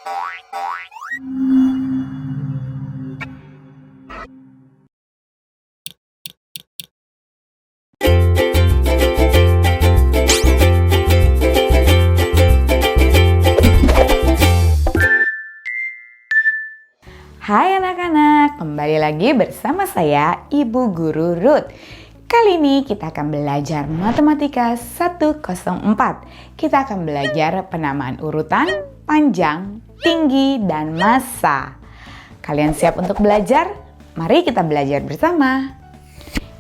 Hai anak-anak, kembali lagi bersama saya Ibu Guru Ruth. Kali ini kita akan belajar Matematika 104. Kita akan belajar penamaan urutan, panjang, tinggi, dan massa. Kalian siap untuk belajar? Mari kita belajar bersama.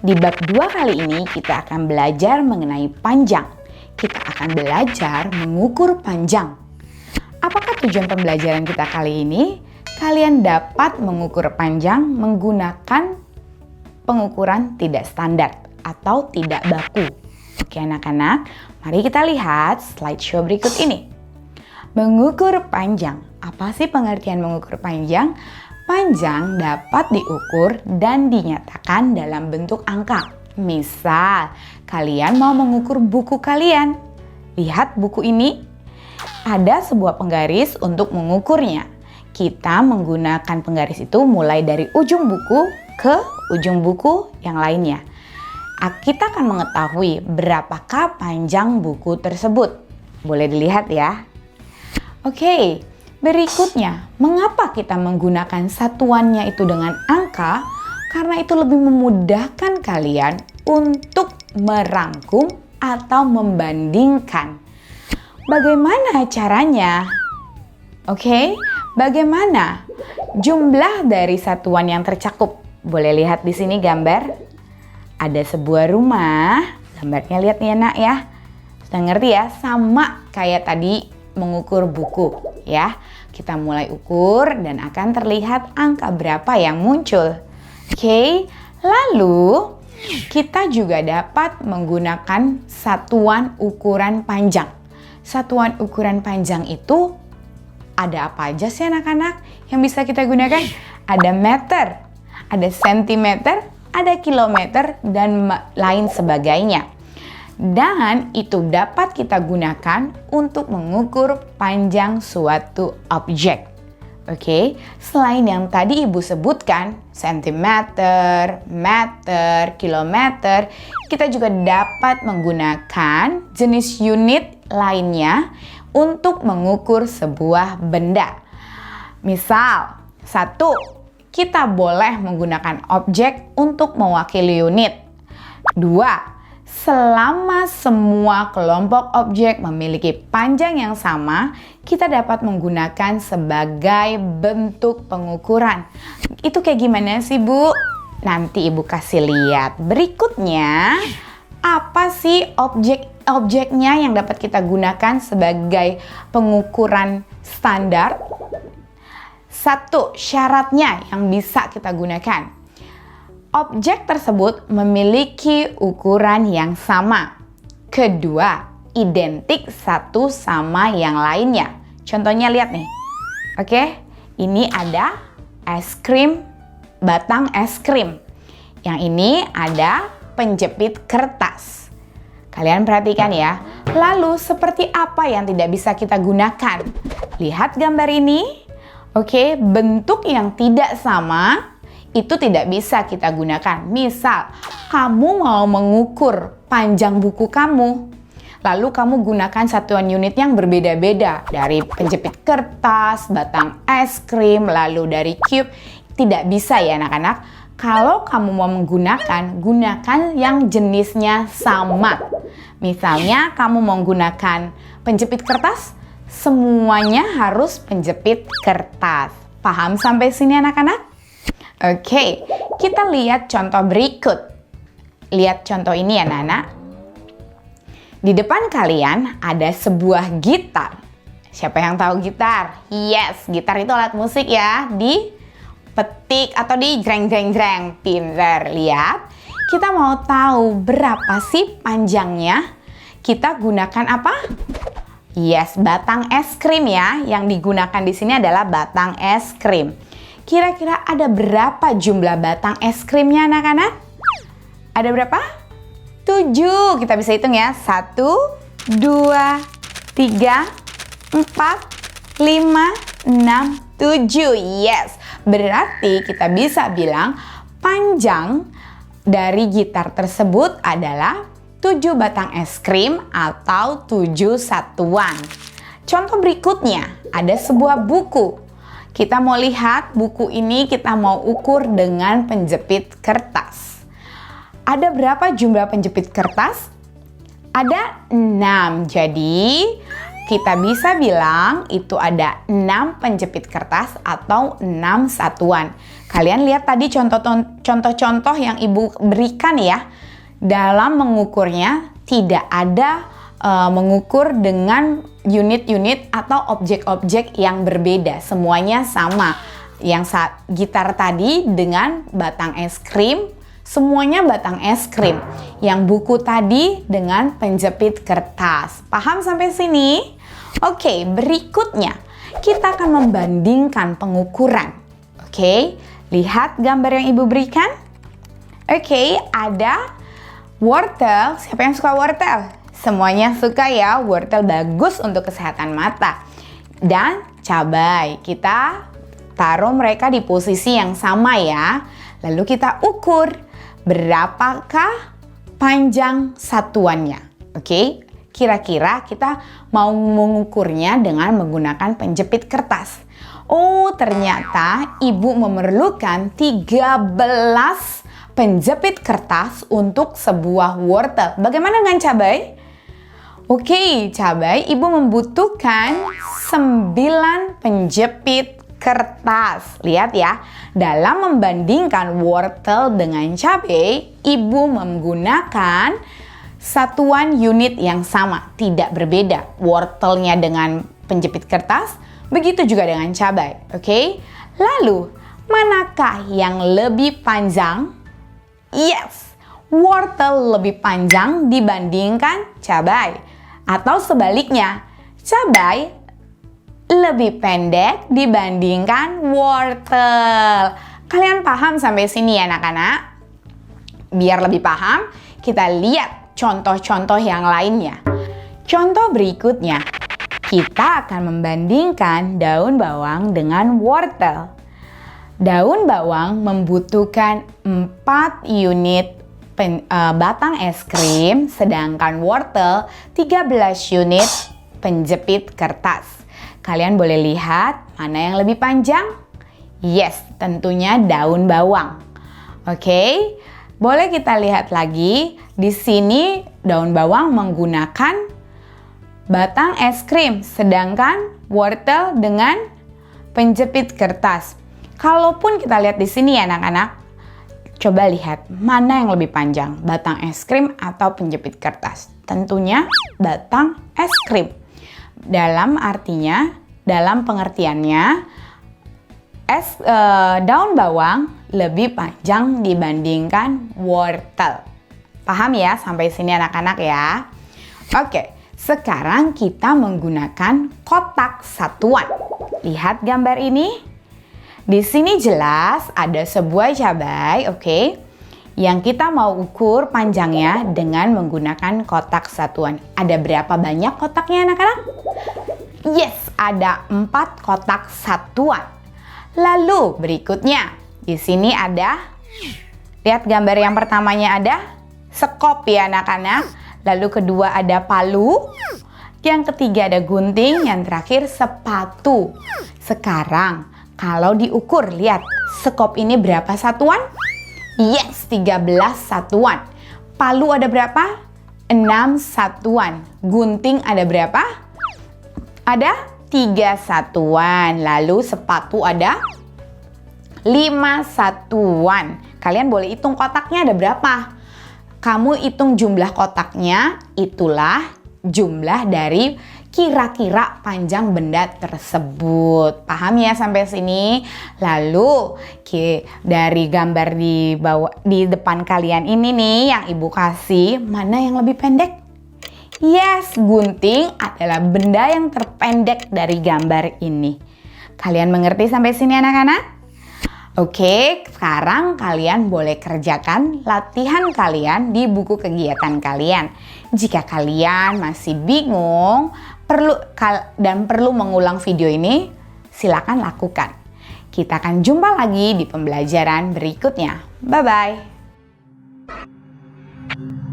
Di bab 2 kali ini kita akan belajar mengenai panjang. Kita akan belajar mengukur panjang. Apakah tujuan pembelajaran kita kali ini? Kalian dapat mengukur panjang menggunakan pengukuran tidak standar atau tidak baku. Oke anak-anak, mari kita lihat slideshow berikut ini. Mengukur panjang. Apa sih pengertian mengukur panjang? Panjang dapat diukur dan dinyatakan dalam bentuk angka. Misal, kalian mau mengukur buku kalian. Lihat buku ini. Ada sebuah penggaris untuk mengukurnya. Kita menggunakan penggaris itu mulai dari ujung buku ke ujung buku yang lainnya. Kita akan mengetahui berapakah panjang buku tersebut. Boleh dilihat ya. Oke, berikutnya, mengapa kita menggunakan satuannya itu dengan angka? Karena itu lebih memudahkan kalian untuk merangkum atau membandingkan. Bagaimana caranya? Oke, bagaimana jumlah dari satuan yang tercakup? Boleh lihat di sini gambar. Ada sebuah rumah. Gambarnya lihat nih anak ya. Sudah ngerti ya? Sama kayak tadi mengukur buku ya. Kita mulai ukur dan akan terlihat angka berapa yang muncul. Oke, lalu kita juga dapat menggunakan satuan ukuran panjang. Satuan ukuran panjang itu ada apa aja sih anak-anak yang bisa kita gunakan? Ada meter, ada sentimeter, ada kilometer, dan lain sebagainya. Dan itu dapat kita gunakan untuk mengukur panjang suatu objek. Oke, selain yang tadi Ibu sebutkan, sentimeter, meter, kilometer, kita juga dapat menggunakan jenis unit lainnya untuk mengukur sebuah benda. Misal, 1, kita boleh menggunakan objek untuk mewakili unit. 2, selama semua kelompok objek memiliki panjang yang sama, kita dapat menggunakan sebagai bentuk pengukuran. Itu kayak gimana sih, Bu? Nanti Ibu kasih lihat. Berikutnya, apa sih objeknya yang dapat kita gunakan sebagai pengukuran standar? 1, syaratnya yang bisa kita gunakan. Objek tersebut memiliki ukuran yang sama. Kedua, identik satu sama yang lainnya. Contohnya lihat nih. Oke, ini ada es krim, batang es krim. Yang ini ada penjepit kertas. Kalian perhatikan ya. Lalu seperti apa yang tidak bisa kita gunakan? Lihat gambar ini. Oke, bentuk yang tidak sama itu tidak bisa kita gunakan. Misal, kamu mau mengukur panjang buku kamu. Lalu kamu gunakan satuan unit yang berbeda-beda. Dari penjepit kertas, batang es krim, lalu dari cube. Tidak bisa ya anak-anak. Kalau kamu mau menggunakan, gunakan yang jenisnya sama. Misalnya kamu mau menggunakan penjepit kertas, semuanya harus penjepit kertas. Paham sampai sini anak-anak? Oke, kita lihat contoh berikut. Lihat contoh ini ya anak-anak. Di depan kalian ada sebuah gitar. Siapa yang tahu gitar? Yes, gitar itu alat musik ya. Petik atau di jreng-jreng-jreng. Pinter, lihat. Kita mau tahu berapa sih panjangnya. Kita gunakan apa? Yes, batang es krim ya. Yang digunakan di sini adalah batang es krim. Kira-kira ada berapa jumlah batang es krimnya anak-anak? Ada berapa? 7. Kita bisa hitung ya. 1, 2, 3, 4, 5, 6, 7. Yes, berarti kita bisa bilang panjang dari gitar tersebut adalah 7 batang es krim atau 7 satuan. Contoh berikutnya, ada sebuah buku. Kita mau lihat buku ini, kita mau ukur dengan penjepit kertas. Ada berapa jumlah penjepit kertas? Ada 6. Jadi kita bisa bilang itu ada 6 penjepit kertas atau 6 satuan. Kalian lihat tadi contoh-contoh yang Ibu berikan ya. Dalam mengukurnya tidak ada mengukur dengan unit-unit atau objek-objek yang berbeda. Semuanya sama. Yang gitar tadi dengan batang es krim, semuanya batang es krim. Yang buku tadi dengan penjepit kertas. Paham sampai sini? Oke, berikutnya kita akan membandingkan pengukuran. Oke, lihat gambar yang Ibu berikan. Oke, ada wortel. Siapa yang suka wortel? Semuanya suka ya, wortel bagus untuk kesehatan mata. Dan cabai, kita taruh mereka di posisi yang sama ya. Lalu kita ukur berapakah panjang satuannya. Oke, kira-kira kita mau mengukurnya dengan menggunakan penjepit kertas. Oh, ternyata Ibu memerlukan 13 penjepit kertas untuk sebuah wortel. Bagaimana dengan cabai? Oke, cabai Ibu membutuhkan 9 penjepit kertas. Lihat ya, dalam membandingkan wortel dengan cabai, Ibu menggunakan satuan unit yang sama, tidak berbeda. Wortelnya dengan penjepit kertas, begitu juga dengan cabai. Oke, lalu manakah yang lebih panjang? Yes, wortel lebih panjang dibandingkan cabai. Atau sebaliknya, cabai lebih pendek dibandingkan wortel. Kalian paham sampai sini ya anak-anak? Biar lebih paham, kita lihat contoh-contoh yang lainnya. Contoh berikutnya, kita akan membandingkan daun bawang dengan wortel. Daun bawang membutuhkan 4 unit batang es krim, sedangkan wortel 13 unit penjepit kertas. Kalian boleh lihat mana yang lebih panjang? Yes, tentunya daun bawang. Oke, boleh kita lihat lagi. Di sini daun bawang menggunakan batang es krim, sedangkan wortel dengan penjepit kertas. Kalaupun kita lihat di sini ya anak-anak, coba lihat mana yang lebih panjang, batang es krim atau penjepit kertas. Tentunya batang es krim. Dalam pengertiannya, daun bawang lebih panjang dibandingkan wortel. Paham ya sampai sini anak-anak ya? Oke, sekarang kita menggunakan kotak satuan. Lihat gambar ini. Di sini jelas ada sebuah cabai, oke, yang kita mau ukur panjangnya dengan menggunakan kotak satuan. Ada berapa banyak kotaknya anak-anak? Yes, ada 4 kotak satuan. Lalu berikutnya, di sini ada, lihat gambar yang pertamanya ada sekop ya anak-anak. Lalu kedua ada palu. Yang ketiga ada gunting, yang terakhir sepatu. Sekarang kalau diukur, lihat sekop ini berapa satuan? Yes, 13 satuan. Palu ada berapa? 6 satuan. Gunting ada berapa? Ada 3 satuan. Lalu sepatu ada 5 satuan. Kalian boleh hitung kotaknya ada berapa? Kamu hitung jumlah kotaknya, itulah jumlah dari kira-kira panjang benda tersebut. Paham ya sampai sini? Lalu dari gambar di depan kalian ini nih yang Ibu kasih, mana yang lebih pendek? Yes, gunting adalah benda yang terpendek dari gambar ini. Kalian mengerti sampai sini anak-anak? Oke, sekarang kalian boleh kerjakan latihan kalian di buku kegiatan kalian. Jika kalian masih bingung, perlu mengulang video ini, silakan lakukan. Kita akan jumpa lagi di pembelajaran berikutnya. Bye-bye.